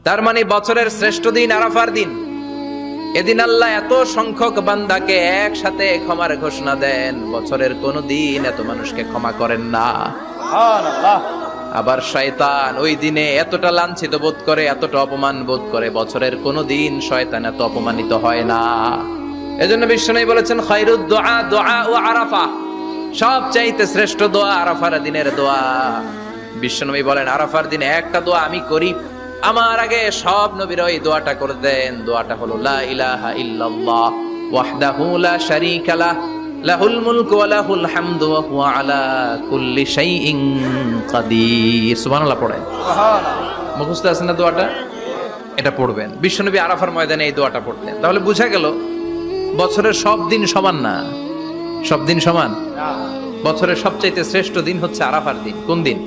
তার মানে বছরের শ্রেষ্ঠ দিন আরাফার দিন। এদিন আল্লাহ এত সংখ্যক বান্দাকে একসাথে ক্ষমার ঘোষণা দেন, বছরের কোন দিন এত মানুষকে ক্ষমা করেন না। আবার শয়তান ওই দিনে এতটা লাঞ্ছিত বোধ করে, এতটা অপমান বোধ করে, বছরের কোন দিন শয়তান এত অপমানিত হয় না। এজন্য বিশ্বনবী বলেছেন খায়রুদ দুআ দুআ ও আরাফা, সবচাইতে শ্রেষ্ঠ দোয়া আরাফার দিনের দোয়া। বিশ্বনবী বলেন আরাফার দিনে একটা দোয়া আমি করি, আমার আগে সব নবীরা এই দোয়াটা করতেন। দোয়াটা হলো লা ইলাহা ইল্লাল্লাহ ওয়াহদাহু লা শারীকা লাহ লাহুল মুলকু ওয়া লাহুল হামদু ওয়া হুয়া আলা কুল্লি শাইইন কাদির। সুবহানাল্লাহ পড়েন, সুবহানাল্লাহ। মুখস্থ আছে না দোয়াটা? এটা পড়বেন। বিশ্বনবী আরাফার ময়দানে এই দোয়াটা পড়তেন। তাহলে বোঝা গেল বছরের সব দিন সমান না। সব দিন সমান না। বছরের সবচাইতে শ্রেষ্ঠ দিন হচ্ছে আরাফার দিন। কোন দিন?